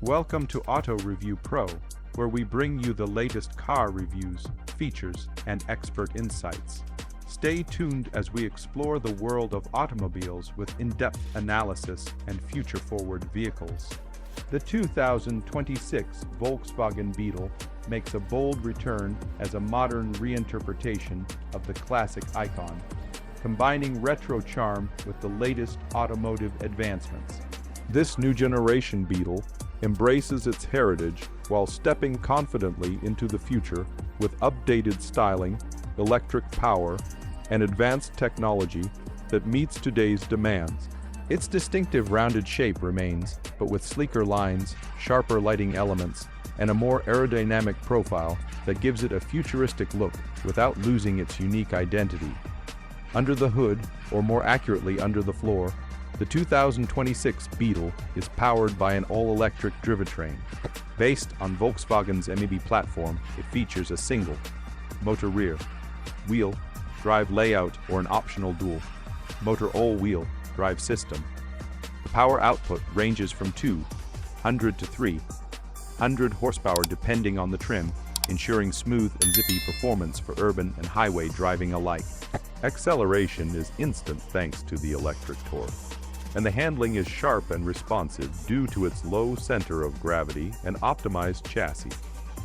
Welcome to Auto Review Pro, where we bring you the latest car reviews, features, and expert insights. Stay tuned as we explore the world of automobiles with in-depth analysis and future-forward vehicles. The 2026 Volkswagen Beetle makes a bold return as a modern reinterpretation of the classic icon, combining retro charm with the latest automotive advancements. This new generation Beetle embraces its heritage while stepping confidently into the future with updated styling, electric power, and advanced technology that meets today's demands. Its distinctive rounded shape remains, but with sleeker lines, sharper lighting elements, and a more aerodynamic profile that gives it a futuristic look without losing its unique identity. Under the hood, or more accurately under the floor, the 2026 Beetle is powered by an all-electric drivetrain. Based on Volkswagen's MEB platform, it features a single motor rear, wheel, drive layout or an optional dual motor all-wheel drive system. The power output ranges from 200 to 300 horsepower depending on the trim, ensuring smooth and zippy performance for urban and highway driving alike. Acceleration is instant thanks to the electric torque, and the handling is sharp and responsive due to its low center of gravity and optimized chassis.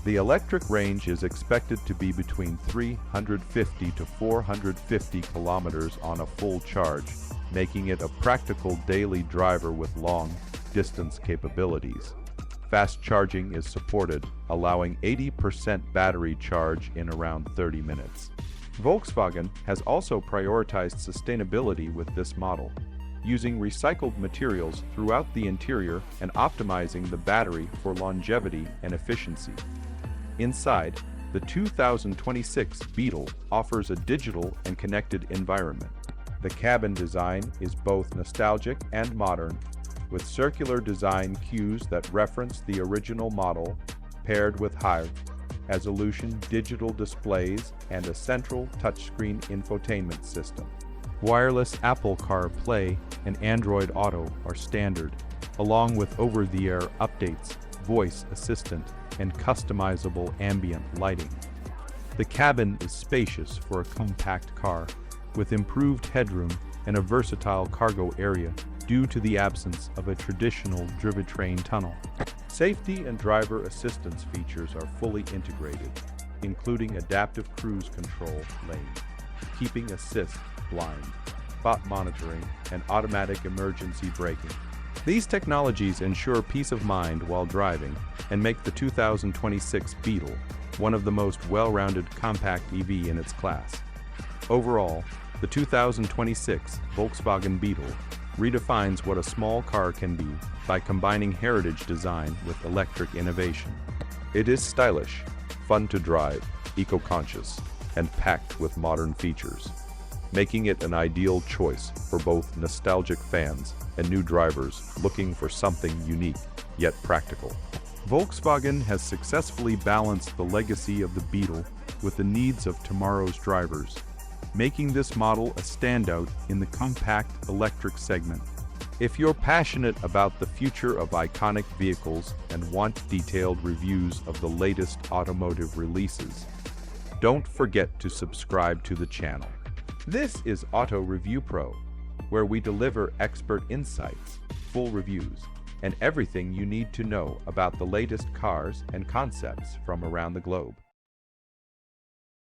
The electric range is expected to be between 350 to 450 kilometers on a full charge, making it a practical daily driver with long-distance capabilities. Fast charging is supported, allowing 80% battery charge in around 30 minutes. Volkswagen has also prioritized sustainability with this model, using recycled materials throughout the interior and optimizing the battery for longevity and efficiency. Inside, the 2026 Beetle offers a digital and connected environment. The cabin design is both nostalgic and modern, with circular design cues that reference the original model, paired with high-resolution digital displays and a central touchscreen infotainment system. Wireless Apple CarPlay and Android Auto are standard, along with over-the-air updates, voice assistant, and customizable ambient lighting. The cabin is spacious for a compact car, with improved headroom and a versatile cargo area due to the absence of a traditional drivetrain tunnel. Safety and driver assistance features are fully integrated, including adaptive cruise control lane, keeping assist blind, spot monitoring, and automatic emergency braking. These technologies ensure peace of mind while driving and make the 2026 Beetle one of the most well-rounded compact EV in its class. Overall, the 2026 Volkswagen Beetle redefines what a small car can be by combining heritage design with electric innovation. It is stylish, fun to drive, eco-conscious, and packed with modern features, making it an ideal choice for both nostalgic fans and new drivers looking for something unique yet practical. Volkswagen has successfully balanced the legacy of the Beetle with the needs of tomorrow's drivers, making this model a standout in the compact electric segment. If you're passionate about the future of iconic vehicles and want detailed reviews of the latest automotive releases, don't forget to subscribe to the channel. This is Auto Review Pro, where we deliver expert insights, full reviews, and everything you need to know about the latest cars and concepts from around the globe.